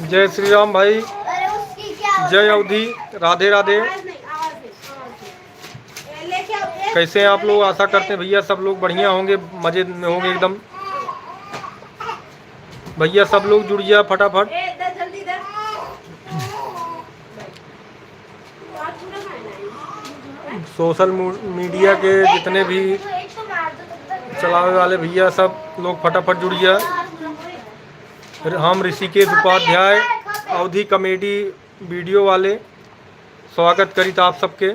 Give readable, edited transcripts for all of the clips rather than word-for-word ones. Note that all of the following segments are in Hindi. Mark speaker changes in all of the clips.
Speaker 1: जय श्री राम भाई, जय अवधि, राधे राधे। कैसे हैं आप लोग? आशा करते हैं भैया सब लोग बढ़िया होंगे, मजे में होंगे एकदम। भैया सब लोग जुड़ गया फटाफट। सोशल मीडिया के जितने भी चलाने वाले भैया सब लोग फटाफट जुड़ गया। हम ऋषिकेश उपाध्याय अवधि कॉमेडी वीडियो वाले स्वागत करित आप सबके।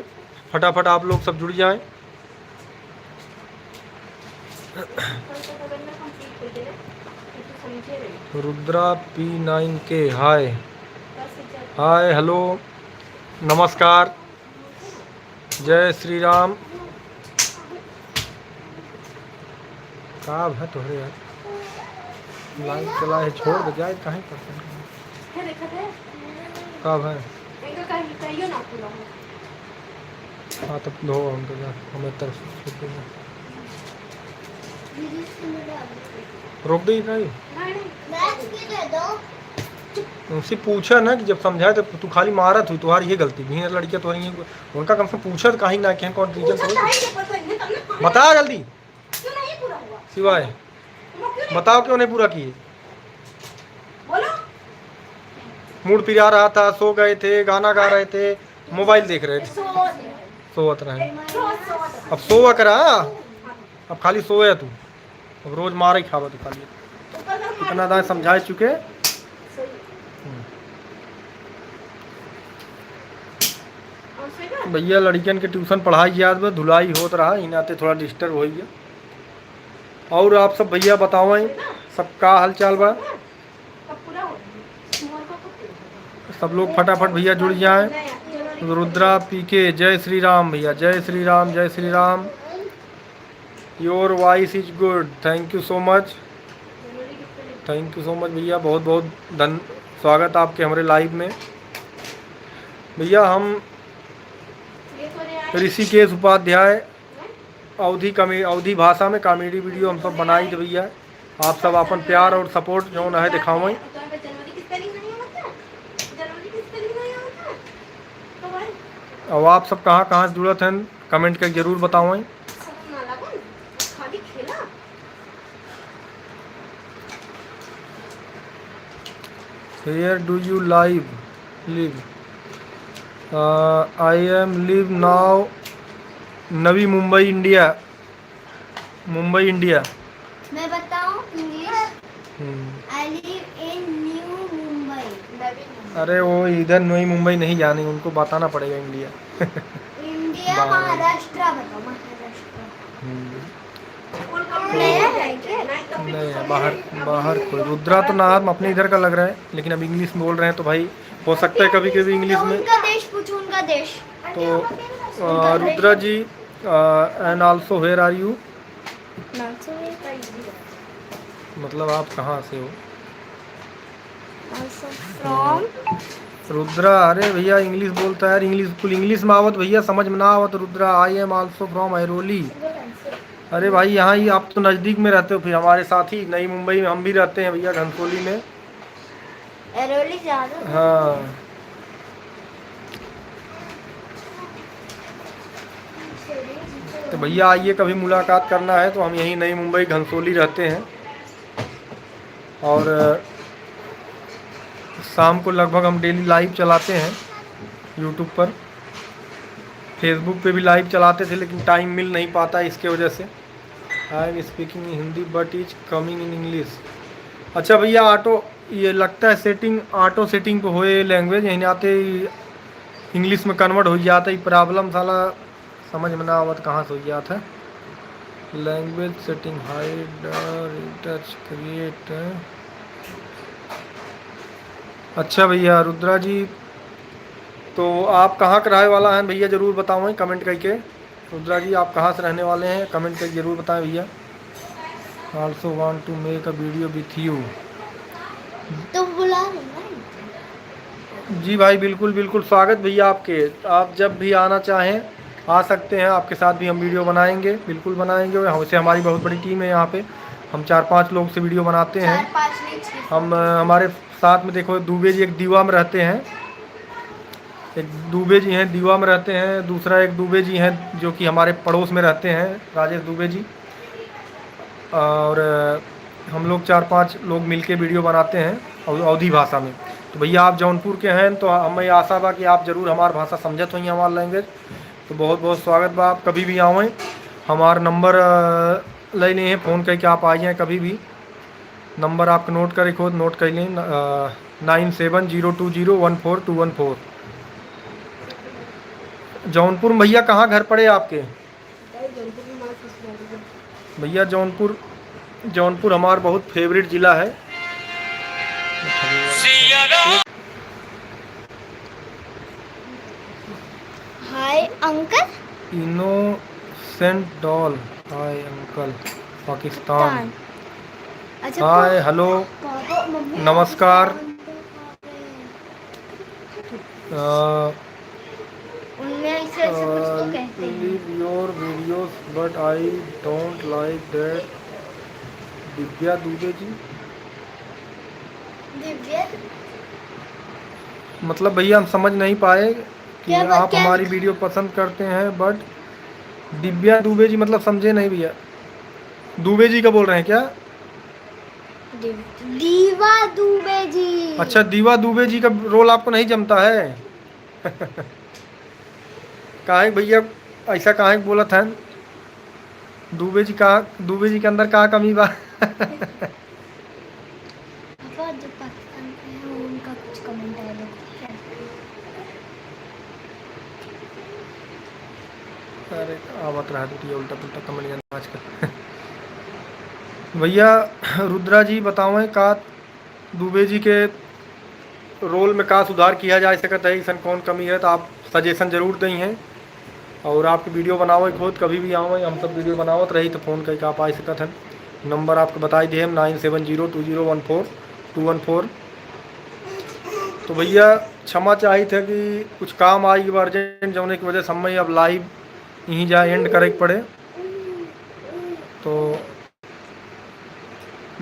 Speaker 1: फटाफट आप लोग सब जुड़ जाएं। रुद्रा P9K हाय हाय, हेलो, नमस्कार, जय श्री राम। कहाँ है तोहरे यार? लाइट चला है, छोड़ दे जाए कहीं पर। कब है? हाँ तब दो हम तो जा हमें तरफ रोक दी नहीं। उनसे पूछा ना कि जब समझाए तो तू खाली मारा थी, तुम्हारी ये गलती नहीं है। लड़कियां तो नहीं, उनका कम से पूछा तो कहीं ना कहीं कौन रीजन बता जल्दी। सिवाय बताओ क्यों नहीं पूरा किए? मूड पिरा रहा था, सो गए थे, गाना गा रहे थे, मोबाइल देख रहे थे, सोवत रहे। अब सोवा करा, अब खाली सोया तू। अब रोज मार ही खावा तू खाली। इतना दाएं समझा चुके। भैया लड़कियन के ट्यूशन पढ़ाई याद में धुलाई होत रहा, इन आते थोड़ा डिस्टर्ब हो गया। और आप सब भैया बताओ सबका हाल चाल बा? सब लोग फटाफट भैया जुड़ जाए। रुद्रा PK जय श्री राम भैया, जय श्री राम, जय Shri Ram. Your voice is good, thank you so much, thank you so much भैया, बहुत बहुत स्वागत आपके हमारे लाइव में। भैया हम ऋषिकेश उपाध्याय अवधि भाषा में कॉमेडी वीडियो हम सब बनाई थे भैया। आप सब अपन प्यार और सपोर्ट जो है दिखावें। अब आप सब कहाँ कहाँ से जुड़त हैं कमेंट करके जरूर बतावें। Where do you live? I am live now Navi Mumbai India. Mumbai India.
Speaker 2: मैं बताऊं English? I live in new Mumbai.
Speaker 1: अरे वो इधर नई मुंबई नहीं जानी, उनको बताना पड़ेगा इंडिया।
Speaker 2: इंडिया महाराष्ट्र बताओ, महाराष्ट्र।
Speaker 1: नहीं बाहर कोई रुद्रा तो ना हम अपने इधर का लग रहा है, लेकिन अब इंग्लिश में बोल रहे हैं तो भाई हो सकता है कभी कभी इंग्लिश में।
Speaker 2: उनका देश पूछो, उनका देश।
Speaker 1: तो Rudra ji and also where are you? मतलब आप कहाँ से हो? रुद्रा अरे भैया इंग्लिश बोलता है, इंग्लिश फुल इंग्लिश में आवत भैया, समझ में ना आवत। Rudra I am also from Airoli. अरे भाई यहाँ ही आप तो नज़दीक में रहते हो, फिर हमारे साथ ही नई मुंबई में हम भी रहते हैं भैया, घनसोली में।
Speaker 2: ऐरोली ज़्यादा।
Speaker 1: हाँ तो भैया आइए, कभी मुलाकात करना है तो हम यहीं नई मुंबई घनसोली रहते हैं। और शाम को लगभग हम डेली लाइव चलाते हैं यूट्यूब पर। फेसबुक पे भी लाइव चलाते थे लेकिन टाइम मिल नहीं पाता इसके वजह से। I am speaking Hindi but is coming in English. अच्छा भैया ऑटो ये लगता है सेटिंग ऑटो सेटिंग पे होए लैंग्वेज यहीं आते इंग्लिश में कन्वर्ट हो जाता है। प्रॉब्लम साला समझ में ना आवत कहाँ से हो जाता है। Language setting hide touch create. अच्छा भैया रुद्रा जी तो आप कहाँ का रहने वाला हैं भैया, ज़रूर बताओ कमेंट करके। रुद्रा जी आप कहाँ से रहने वाले हैं कमेंट करके ज़रूर बताएं भैया। Also want to make a video with you.
Speaker 2: तो बुला
Speaker 1: जी भाई बिल्कुल बिल्कुल स्वागत भैया आपके। आप जब भी आना चाहें आ सकते हैं, आपके साथ भी हम वीडियो बनाएंगे, बिल्कुल बनाएंगे। वैसे हमारी बहुत बड़ी टीम है यहाँ पे, हम 4-5 लोग से वीडियो बनाते हैं। हम हमारे साथ में देखो दुबे जी एक दीवा में रहते हैं, एक दुबे जी हैं दीवा में रहते हैं, दूसरा एक दुबे जी हैं जो कि हमारे पड़ोस में रहते हैं, राजेश दुबे जी। और हम लोग 4-5 लोग मिलके वीडियो बनाते हैं अवधी भाषा में। तो भैया आप जौनपुर के हैं तो हमें आशा बा कि आप ज़रूर हमार भाषा समझत होई हमार लैंग्वेज। तो बहुत बहुत स्वागत बा, आप कभी भी आवें, हमार नंबर ले लें, फ़ोन करके आप आ जाएँ कभी भी। नंबर आप नोट करें, खुद नोट कर लें, 9702014214। जौनपुर में भैया कहाँ घर पड़े आपके? भैया जौनपुर हमारा बहुत फेवरेट ज़िला है।
Speaker 2: Hi uncle.
Speaker 1: Innocent doll, hi uncle, Pakistan.
Speaker 2: अच्छा
Speaker 1: हाय हेलो
Speaker 2: पापा मम्मी
Speaker 1: नमस्कार।
Speaker 2: उनमें ऐसे ऐसे कुछ तो कहते हैं।
Speaker 1: Leave your videos but I don't like that. Divya Dubey ji,
Speaker 2: Divya
Speaker 1: मतलब भैया हम समझ नहीं पाए कि
Speaker 2: क्या
Speaker 1: आप
Speaker 2: क्या
Speaker 1: हमारी वीडियो पसंद करते हैं, बट दिव्या दुबे जी मतलब समझे नहीं भैया। दुबे जी का बोल रहे हैं क्या?
Speaker 2: दीवा दुबे जी।
Speaker 1: अच्छा, दीवा दुबे जी का रोल आपको नहीं जमता है? काहे भैया ऐसा काहे बोला था? दुबे जी के अंदर कहाँ कमी बा?
Speaker 2: पापा जो पाकिस्तान के हैं उनका कुछ कमेंट आया क्या?
Speaker 1: अरे आवत रहा है उल्टा पुल्टा कमेंट आजकल। भैया रुद्रा जी बतावें का दुबे जी के रोल में का सुधार किया जा सकता है, ऐसा कौन कमी है तो आप सजेशन जरूर दें हैं। और आपकी वीडियो बनावे खुद कभी भी आवें, हम सब वीडियो बनावत रही तो फ़ोन करके आप आ सकते हैं। नंबर आपको बताई दिए 9702014214। तो भैया क्षमा चाहिए थे कि कुछ काम आई अर्जेंट जौने की वजह से हमें अब लाइव यहीं जा एंड करे के पड़े। तो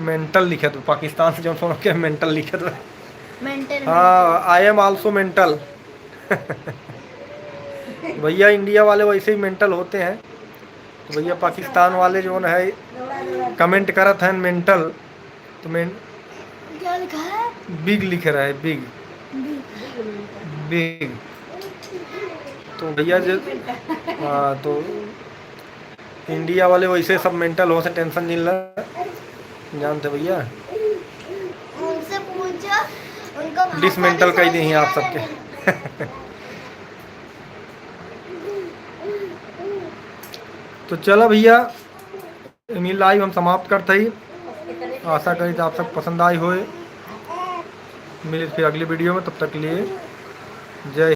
Speaker 1: मेंटल लिखे तो पाकिस्तान से जो फोन के मेंटल लिखे तो
Speaker 2: मेंटल।
Speaker 1: हाँ, आई एम आल्सो मेंटल। भैया इंडिया वाले वैसे ही मेंटल होते हैं, तो भैया पाकिस्तान वाले जो है कमेंट करत हैं मेंटल, तो
Speaker 2: क्या लिखा है?
Speaker 1: बिग लिख रहा है, बिग बिग। तो भैया जो हाँ, तो इंडिया वाले वैसे सब मेंटल हो से टेंशन नहीं ला, जानते भैया।
Speaker 2: उनसे पूछो, उनको
Speaker 1: डिसमेंटल कर दी हैं आप सबके। तो चलो भैया इन्हीं लाइव हम समाप्त करते ही, आशा करी तो आप सब पसंद आई होए। मिले फिर अगली वीडियो में, तब तक के लिए जय